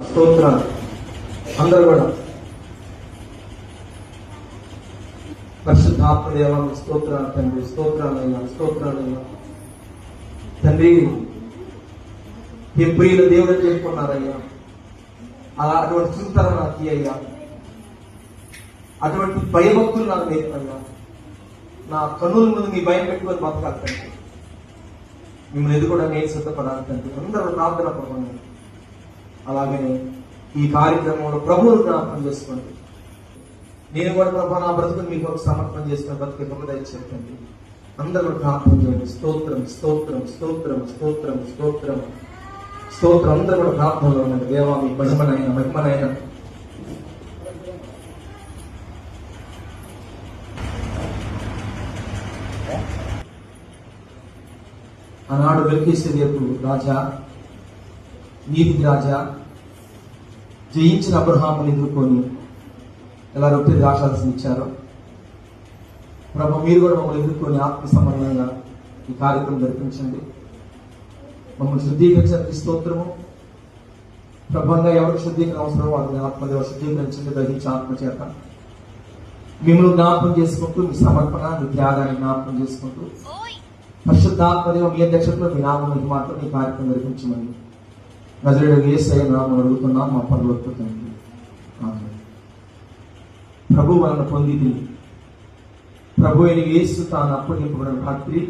స్తోత్రాలు అందరూ కూడా పరిశుద్ధాత్మ దేవానికి స్తోత్రాలు తండ్రి, స్తోత్రాలయ్యా, స్తోత్రాలయ్యా తండ్రి. ప్రియుల దేవుడు చేసుకున్నారయ్యా, అలా అటువంటి చింతన నాకు అయ్యా, అటువంటి భయభక్తులు నాకు నేర్పయ్యా. నా కన్నుల ముందు మీ భయం పెట్టుకొని బతకాలి తండ్రి, మిమ్మల్ని ఎదుర్కోవడం నేను సిద్ధపడాలి తండ్రి. అందరూ ప్రార్థన పడుకోండి. అలాగే ఈ కార్యక్రమంలో ప్రభువును జ్ఞాపకం చేసుకోండి. నేను కూడా ప్రభు నా బ్రతుకుని మీకు ఒక సమర్పణ చేసుకుని బ్రతుకు గొప్ప దయచేయండి. అందరూ ప్రార్థన చేయండి. స్తోత్రం స్తోత్రం స్తోత్రం స్తోత్రం స్తోత్రం స్తోత్రం. అందరూ కూడా ప్రార్థనలో ఉండండి. దేవా మీ మహిమనైనా ఆనాడు వెలికిసేపు రాజా, నీతికి రాజా, జయించిన అబ్రహాముని ఎదుర్కొని ఎలా రొట్టె ద్రాక్షారసం ఇచ్చారో ప్రభు మీరు కూడా మమ్మల్ని ఎదుర్కొని ఆత్మ సంబంధంగా ఈ కార్యక్రమం జరిపించండి. మమ్మల్ని శుద్ధీకరించడానికి స్తోత్రము. ప్రభంగా ఎవరికి శుద్ధీకరణ అవసరమో వారిని ఆత్మదేవ శుద్ధీకరించండి. గ్రహించి ఆత్మ చేత మిమ్మల్ని జ్ఞాపకం చేసుకుంటూ మీ సమర్పణ, మీ త్యాగాన్ని జ్ఞాపకం చేసుకుంటూ పరిశుద్ధాత్మదేవ మీ అధ్యక్షతలో మీ నామం ఇది మాత్రం ఈ కార్యక్రమం జరిపించమని నజరేయుడైన యేసయ్య నామమున అడుగుతున్నాం మా పరలోకపు తండ్రి. ఆమేన్. ప్రభు వలన పొందింది ప్రభు అయిన యేసు తాను అప్పగింపబడిన రాత్రి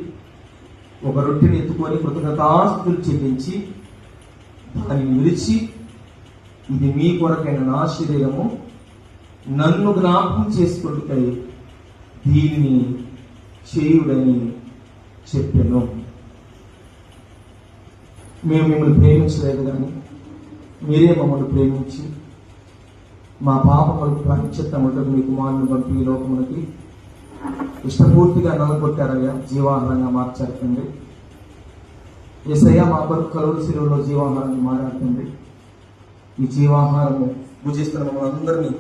ఒక రొట్టెని ఎత్తుకొని కృతజ్ఞతాస్తుతులు చెల్లించి దానిని విరిచి, ఇది మీ కొరకైన నా శరీరము, నన్ను జ్ఞాపకం చేసుకుంటుకై దీనిని చేయుడని చెప్పాను. మేము మిమ్మల్ని ప్రేమించలేదు కానీ మీరే మమ్మల్ని ప్రేమించి మా పాపములకు ప్రాయశ్చిత్తములకు మీ కుమారుని పంపి ఈ లోకమునకి ఇష్టపూర్తిగా నలగొట్టారయ్యా, జీవాహారంగా మార్చారు తండ్రి. యేసయ్య మా కొరకు కలువరి శిలువలో జీవాహారాన్ని మారాడుతుంది. ఈ జీవాహారము పూజిస్తున్న మమ్మల్ని అందరినీ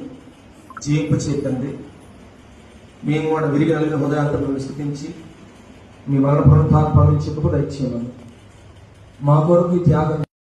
జీవింపచేయండి. మేము కూడా విరిగి నలిగిన హృదయాలతో స్థుతించి మీ మరణ పునరుత్థానం చెప్పుకు దయచేయమని మా కొరకు ఈ త్యాగం